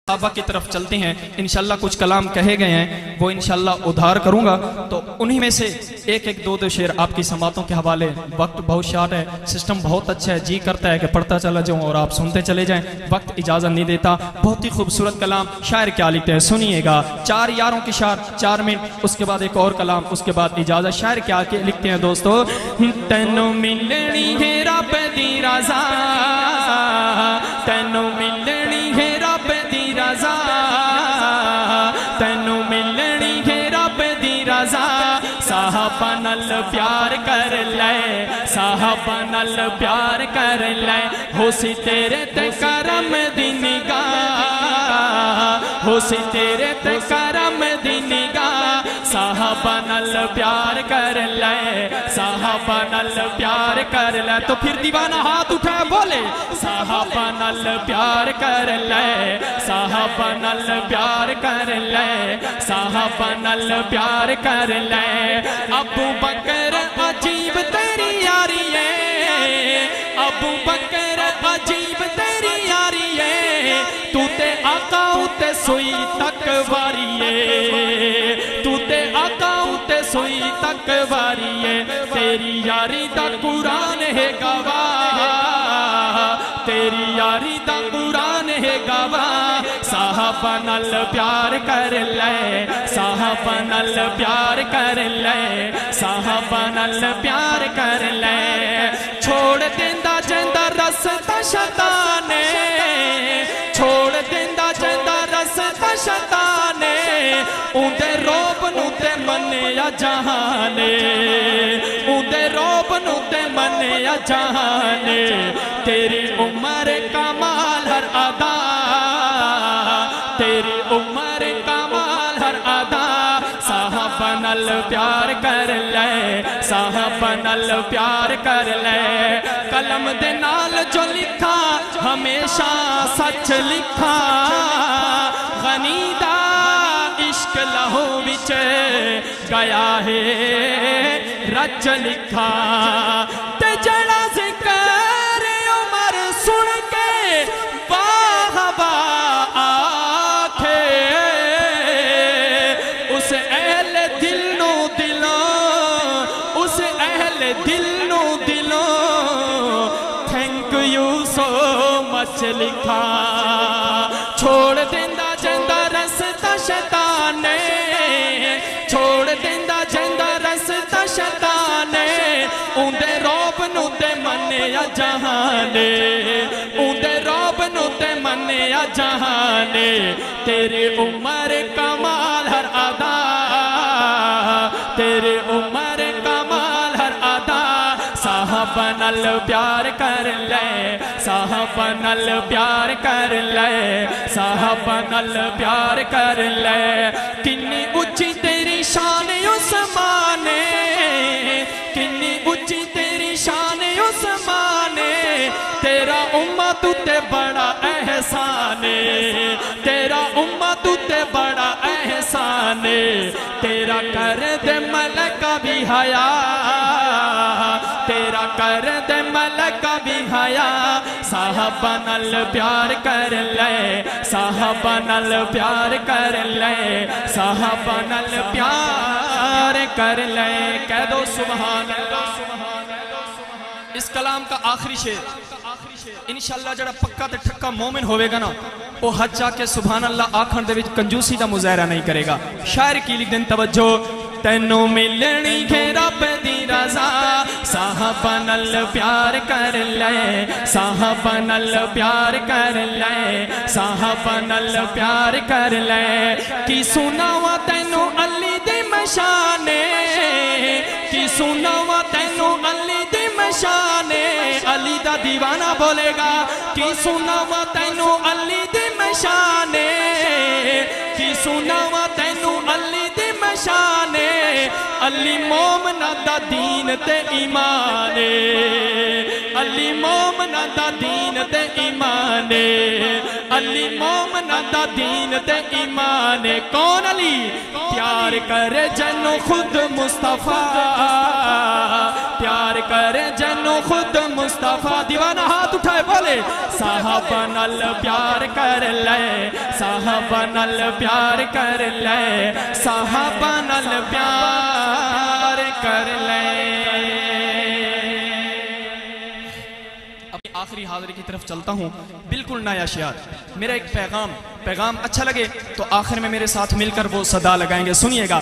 صحابہ کی طرف چلتے ہیں. انشاءاللہ کچھ کلام کہے گئے ہیں وہ انشاءاللہ ادھار کروں گا, تو انہی میں سے ایک دو شعر آپ کی سماعتوں کے حوالے. وقت بہت شارٹ ہے, سسٹم بہت اچھا ہے, جی کرتا ہے کہ پڑھتا چلا جاؤں اور آپ سنتے چلے جائیں, وقت اجازت نہیں دیتا. بہت ہی خوبصورت کلام. شاعر کیا لکھتے ہیں سنیے گا. 4 یاروں کی شعر 4 منٹ, اس کے بعد ایک اور کلام, اس کے بعد اجازت. شاعر کیا لکھتے ہیں دوستو. تینوں ملنی ہے رب دی رضا, تینوں ملنی ہے رب دی رضا, تینوں ملنی ہے رب دی رضا. صحابہ نال پیار کر لے, صحابہ نال پیار کر لے, ہو سی تیرے تے کرم دی نگاہ, ہو سی تیرے تے کرم دی نگاہ. صحابہ نال پیار کر لے, صحابہ نال پیار کر لے. تو پھر دیوانہ ہاتھ اٹھائے بولے صحابہ نال پیار کر لے, صحابہ نال پیار کر لے, صحابہ نال پیار کر لے. ابو بکر عجیب تیری یاری ہے, ابو بکر عجیب تیری یاری ہے, تو تے آقا تے سوئی تک واری ہے, تو تے آقا تے سوئی تک واری ہے. تیری یاری دا قرآن ہے گواہ, تیری یاری دا قرآن ہے گواہ. صحابہ نال پیار کر لے, صحابہ نال پیار کر لے, صحابہ نال پیار کر لے. چھوڑ دیندا جیندا رستا شیطانے, چھوڑ دیندا جیندا رستا شیطانے, اُندے روب نو تے منیا جہانے, اُندے روب نو تے منیا جہانے. تیری عمر کمال ہر ادا, تیری عمر کمال ہر ادا. صحابہ نال پیار کر لے, صحابہ نال پیار کر لے. قلم دے نال جو لکھا ہمیشہ سچ لکھا, غنی دا عشق لہو وچ گیا ہے رچ لکھا. تے جڑا ذکر عمر سن کے واہ واہ آکھے, اس اہل دل نو دلوں, اس اہل دل نو دلوں تھینک یو سو مچ لکھا. چھوڑ دیندا جیندا رستا شیطانے, چھوڑ دیندا جیندا رستا شیطانے, اُندے روب نو تے منیا جہانے, اُندے روب نو تے منیا جہانے. تیری عمر کمال ہر ادا, تیری عمر کمال ہر ادا. صحابہ نال پیار کر لے, صحابہ نال پیار کر لے, صحابہ نال پیار کر لے. کنی اچھی تیری شان عثمانے, کنی اچھی تیری شان عثمانے. تیرا امت تے بڑا احسان, تیرا امت تے بڑا احسان. تیرا کر دے ملکہ بھی حیا, تیرا کر دے ملکہ بھی حیا. صحابہ نال پیار کر لے, صحابہ نال پیار کر لے, صحابہ نال پیار کر لے. کہہ دو سبحان اللہ. اس کلام کا آخری شعر انشاءاللہ جڑا پکا تے ٹھکا مومن ہوئے گا نا, وہ حج جا کے سبحان اللہ آکھن دے وچ کنجوسی دا مظاہرہ نہیں کرے گا. شاعر کی لکھ دیں توجہ. تینوں ملنی ہے رب دی رضا, صحابہ نال پیار کر لے, صحابہ نال پیار کر لے, صحابہ نال پیار کر لے. کی سناواں تینوں علی دی مشانے, کی سناواں تینوں علی دی مشانے. علی دا دیوانہ بولے گا. کی سناواں تینوں علی دی مشانے, کی سناواں تینوں علی دی مشانے. علی مومنا دا دین تے ایمان علی مومنا دا دین تے ایمان علی مومنا دا دین تے ایمان کون علی پیار کرے جنو خود مصطفیٰ پیار کرے جنو خود مصطفیٰ دیوانہ ہاتھ اٹھائے بولے صحابہ نال پیار کر لے صحابہ نال پیار کر لے صحابہ نال پیار کر لے اپنی آخری حاضری کی طرف چلتا ہوں بالکل نیا شعر میرا ایک پیغام اچھا لگے تو آخر میں میرے ساتھ مل کر وہ صدا لگائیں گے سنیے گا